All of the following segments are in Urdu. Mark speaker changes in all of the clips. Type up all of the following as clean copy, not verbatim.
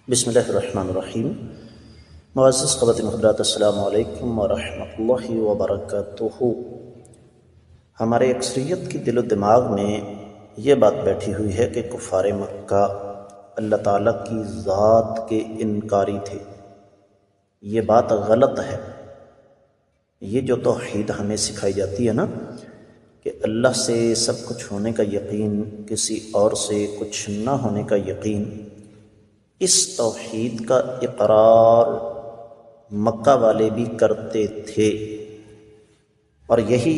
Speaker 1: بسم اللہ الرحمن الرحیم۔ معزز خواتین و حضرات، السلام علیکم ورحمۃ اللہ وبرکاتہ۔ ہمارے اکثریت کی دل و دماغ میں یہ بات بیٹھی ہوئی ہے کہ کفار مکہ اللہ تعالیٰ کی ذات کے انکاری تھے۔ یہ بات غلط ہے۔ یہ جو توحید ہمیں سکھائی جاتی ہے نا کہ اللہ سے سب کچھ ہونے کا یقین، کسی اور سے کچھ نہ ہونے کا یقین، اس توحید کا اقرار مکہ والے بھی کرتے تھے، اور یہی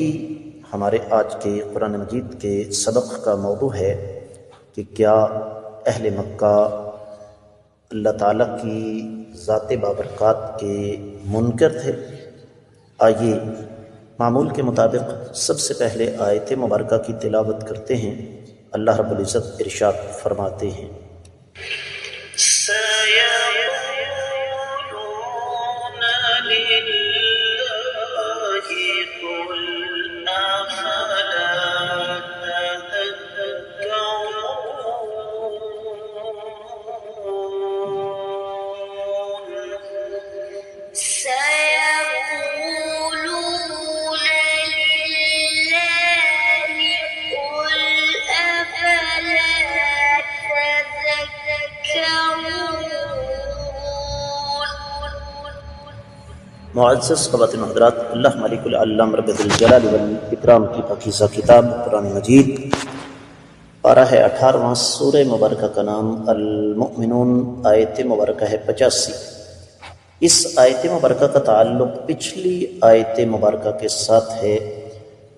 Speaker 1: ہمارے آج کے قرآن مجید کے سبق کا موضوع ہے کہ کیا اہل مکہ اللہ تعالیٰ کی ذات بابرکات کے منکر تھے؟ آئیے معمول کے مطابق سب سے پہلے آیت مبارکہ کی تلاوت کرتے ہیں۔ اللہ رب العزت ارشاد فرماتے ہیں، معزز خواتین و حضرات، اللہ مالک العالم رب الجلال والاکرام کی پاکیزہ کتاب قرآن مجید، پارہ ہے 18واں، سورہ مبارکہ کا نام المؤمنون، آیت مبارکہ ہے 85۔ اس آیت مبارکہ کا تعلق پچھلی آیت مبارکہ کے ساتھ ہے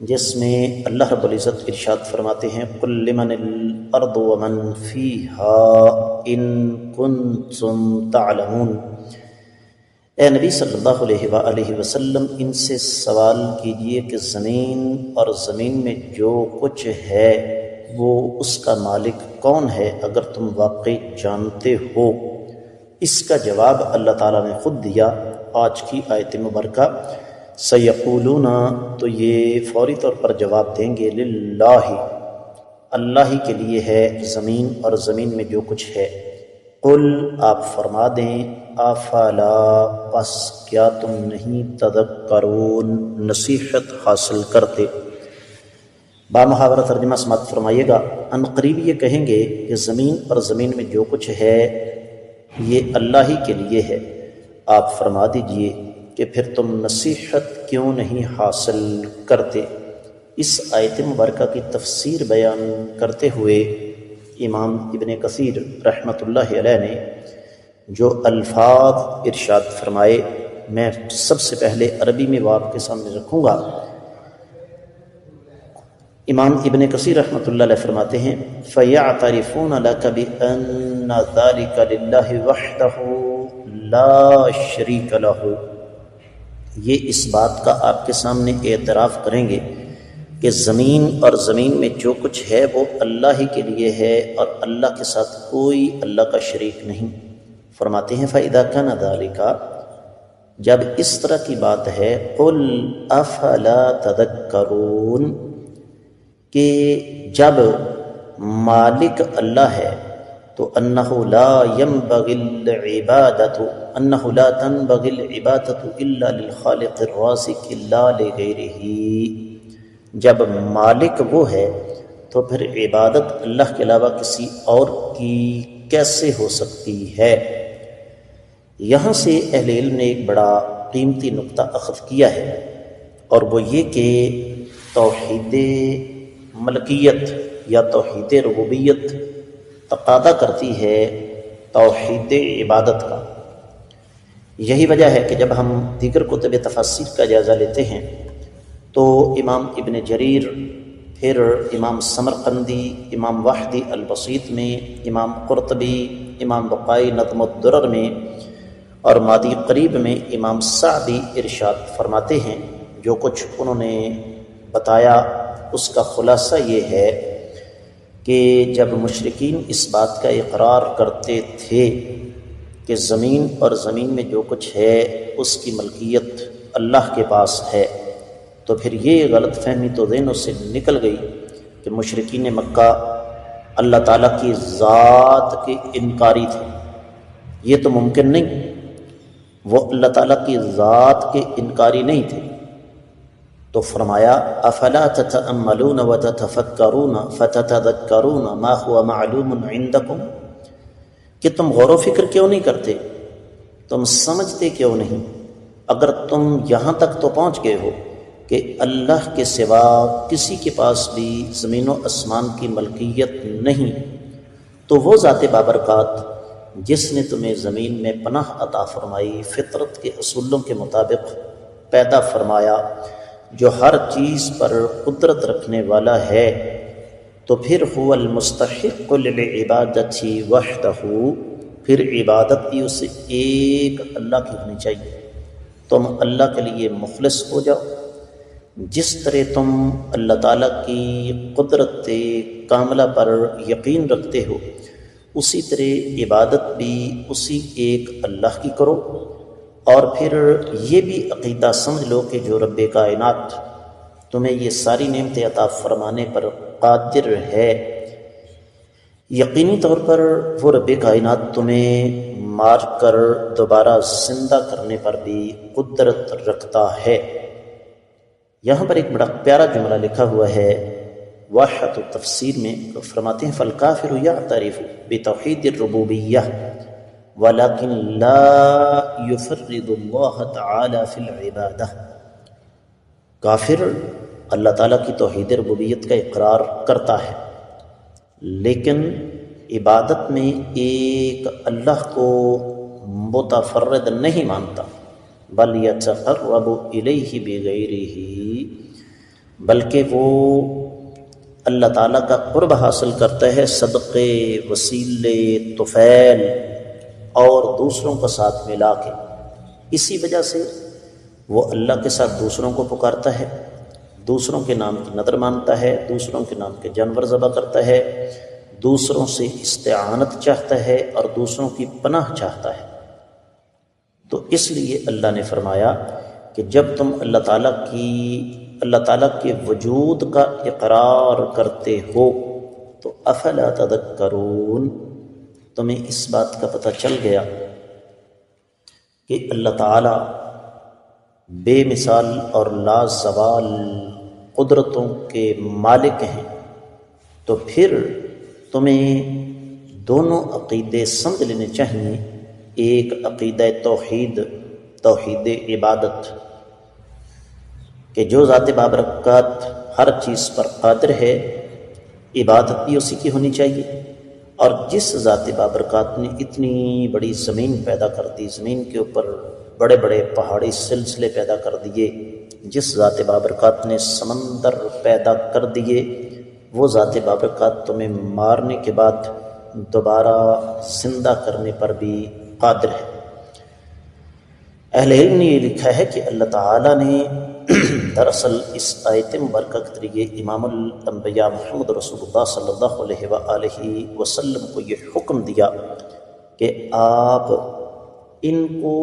Speaker 1: جس میں اللہ رب العزت ارشاد فرماتے ہیں، قُل لِّمَنِ الْأَرْضُ وَمَنْ فِيهَا إِن كُنتُمْ تَعْلَمُونَ۔ اے نبی صلی اللہ علیہ وآلہ وسلم، ان سے سوال کیجئے کہ زمین اور زمین میں جو کچھ ہے وہ اس کا مالک کون ہے، اگر تم واقعی جانتے ہو۔ اس کا جواب اللہ تعالیٰ نے خود دیا آج کی آیت مبارکہ، سیقولون، تو یہ فوری طور پر جواب دیں گے، للہ، اللہ ہی کے لیے ہے زمین اور زمین میں جو کچھ ہے۔ قل، آپ فرما دیں، افلا، پس کیا تم نہیں تذکرون، نصیحت حاصل کرتے۔ بامحاورہ ترجمہ سماعت فرمائیے گا۔ ان قریب یہ کہیں گے کہ زمین اور زمین میں جو کچھ ہے یہ اللہ ہی کے لیے ہے۔ آپ فرما دیجئے کہ پھر تم نصیحت کیوں نہیں حاصل کرتے۔ اس آیت مبارکہ کی تفسیر بیان کرتے ہوئے امام ابن کثیر رحمۃ اللہ علیہ نے جو الفاظ ارشاد فرمائے، میں سب سے پہلے عربی میں وہ آپ کے سامنے رکھوں گا۔ امام ابن کثیر رحمۃ اللہ علیہ فرماتے ہیں، فَيَعْتَرِفُونَ لَكَ بِأَنَّ ذَلِكَ لِلَّهِ وَحْدَهُ لَا شَرِيكَ لَهُ۔ یہ اس بات کا آپ کے سامنے اعتراف کریں گے کہ زمین اور زمین میں جو کچھ ہے وہ اللہ ہی کے لیے ہے اور اللہ کے ساتھ کوئی اللہ کا شریک نہیں۔ فرماتے ہیں، فَإِذَا كَانَ ذَلِكَ، جب اس طرح کی بات ہے، قُلْ أَفَلَا تَذَكَّرُونَ، کہ جب مالک اللہ ہے تو انہ لا ينبغي العبادة، انہ لا تنبغي العبادة الا للخالق الرازق لا لغیرہ، جب مالک وہ ہے تو پھر عبادت اللہ کے علاوہ کسی اور کی کیسے ہو سکتی ہے۔ یہاں سے اہل علم نے ایک بڑا قیمتی نقطہ اخذ کیا ہے، اور وہ یہ کہ توحید ملکیت یا توحید ربوبیت تقاضا کرتی ہے توحید عبادت کا۔ یہی وجہ ہے کہ جب ہم دیگر کتب تفاسیر کا جائزہ لیتے ہیں تو امام ابن جریر، پھر امام سمرقندی، امام وحدی البسیط میں، امام قرطبی، امام بقائی نظم الدرر میں، اور مادی قریب میں امام سعدی ارشاد فرماتے ہیں، جو کچھ انہوں نے بتایا اس کا خلاصہ یہ ہے کہ جب مشرکین اس بات کا اقرار کرتے تھے کہ زمین اور زمین میں جو کچھ ہے اس کی ملکیت اللہ کے پاس ہے، تو پھر یہ غلط فہمی تو ذہنوں سے نکل گئی کہ مشرکین مکہ اللہ تعالیٰ کی ذات کے انکاری تھے، یہ تو ممکن نہیں، وہ اللہ تعالیٰ کی ذات کے انکاری نہیں تھے۔ تو فرمایا افلا تتأملون وتتفکرون فتتذکرون ما هو معلوم عندکم، کہ تم غور و فکر کیوں نہیں کرتے، تم سمجھتے کیوں نہیں؟ اگر تم یہاں تک تو پہنچ گئے ہو کہ اللہ کے سوا کسی کے پاس بھی زمین و آسمان کی ملکیت نہیں، تو وہ ذات بابرکات جس نے تمہیں زمین میں پناہ عطا فرمائی، فطرت کے اصولوں کے مطابق پیدا فرمایا، جو ہر چیز پر قدرت رکھنے والا ہے، تو پھر هو المستحق للعبادت وحدہ، پھر عبادت بھی اسے ایک اللہ کی ہونی چاہیے۔ تم اللہ کے لیے مخلص ہو جاؤ، جس طرح تم اللہ تعالیٰ کی قدرت کاملہ پر یقین رکھتے ہو، اسی طرح عبادت بھی اسی ایک اللہ کی کرو، اور پھر یہ بھی عقیدہ سمجھ لو کہ جو رب کائنات تمہیں یہ ساری نعمتیں عطا فرمانے پر قادر ہے، یقینی طور پر وہ رب کائنات تمہیں مار کر دوبارہ زندہ کرنے پر بھی قدرت رکھتا ہے۔ یہاں پر ایک بڑا پیارا جملہ لکھا ہوا ہے واحد تفسیر میں، فرماتے ہیں فالکافر یعترف بتوحید الربوبیہ ولكن لا يفرد اللہ تعالی فی العبادہ، کافر اللہ تعالیٰ کی توحید ربوبیت کا اقرار کرتا ہے لیکن عبادت میں ایک اللہ کو متفرد نہیں مانتا، بل یتقرب الیہ بغیرہ، بلکہ وہ اللہ تعالیٰ کا قرب حاصل کرتا ہے صدقے، وسیلے، طفیل اور دوسروں کو ساتھ ملا کے۔ اسی وجہ سے وہ اللہ کے ساتھ دوسروں کو پکارتا ہے، دوسروں کے نام کی نظر مانتا ہے، دوسروں کے نام کے جانور ذبح کرتا ہے، دوسروں سے استعانت چاہتا ہے اور دوسروں کی پناہ چاہتا ہے۔ تو اس لیے اللہ نے فرمایا کہ جب تم اللہ تعالیٰ کے وجود کا اقرار کرتے ہو تو افلا تذکرون، تمہیں اس بات کا پتہ چل گیا کہ اللہ تعالیٰ بے مثال اور لا زوال قدرتوں کے مالک ہیں، تو پھر تمہیں دونوں عقیدے سمجھ لینے چاہیے، ایک عقیدہ توحید عبادت کہ جو ذات بابرکات ہر چیز پر قادر ہے، عبادت بھی اسی کی ہونی چاہیے، اور جس ذات بابرکات نے اتنی بڑی زمین پیدا کر دی، زمین کے اوپر بڑے بڑے پہاڑی سلسلے پیدا کر دیے، جس ذات بابرکات نے سمندر پیدا کر دیے، وہ ذات بابرکات تمہیں مارنے کے بعد دوبارہ زندہ کرنے پر بھی قادر ہے۔ اہل علم نے یہ لکھا ہے کہ اللہ تعالیٰ نے دراصل اس آیت مبارکہ کے ذریعے امام الانبیاء محمد رسول اللہ صلی اللہ علیہ وآلہ وسلم کو یہ حکم دیا کہ آپ ان کو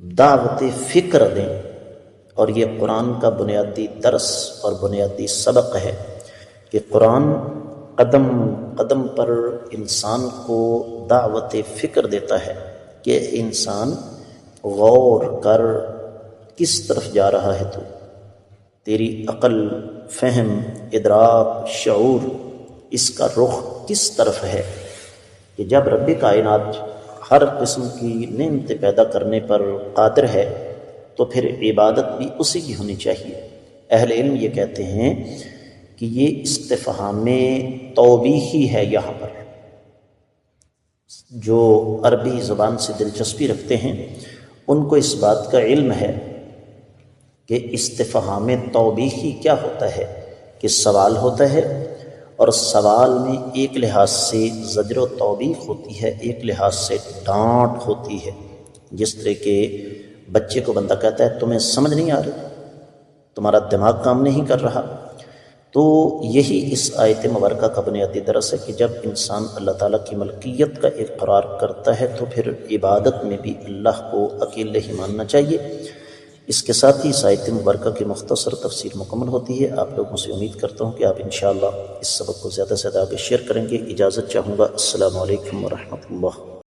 Speaker 1: دعوت فکر دیں، اور یہ قرآن کا بنیادی درس اور بنیادی سبق ہے کہ قرآن قدم قدم پر انسان کو دعوت فکر دیتا ہے کہ انسان غور کر کس طرف جا رہا ہے، تو تیری عقل، فہم، ادراک، شعور، اس کا رخ کس طرف ہے، کہ جب رب کائنات ہر قسم کی نعمت پیدا کرنے پر قادر ہے تو پھر عبادت بھی اسی کی ہونی چاہیے۔ اہل علم یہ کہتے ہیں کہ یہ استفہام توبیخی ہے، یہاں پر جو عربی زبان سے دلچسپی رکھتے ہیں ان کو اس بات کا علم ہے کہ استفہام توبیخی کیا ہوتا ہے، کہ سوال ہوتا ہے اور سوال میں ایک لحاظ سے زجر و توبیخ ہوتی ہے، ایک لحاظ سے ڈانٹ ہوتی ہے، جس طرح کہ بچے کو بندہ کہتا ہے تمہیں سمجھ نہیں آ رہی، تمہارا دماغ کام نہیں کر رہا۔ تو یہی اس آیت مبارکہ کا بنیادی درس ہے کہ جب انسان اللہ تعالیٰ کی ملکیت کا اقرار کرتا ہے تو پھر عبادت میں بھی اللہ کو اکیلے ہی ماننا چاہیے، اس کے ساتھ ہی اس آیت مبارکہ کی مختصر تفسیر مکمل ہوتی ہے۔ آپ لوگوں سے امید کرتا ہوں کہ آپ انشاءاللہ اس سبق کو زیادہ سے زیادہ آگے شیئر کریں گے۔ اجازت چاہوں گا، السلام علیکم ورحمۃ اللہ۔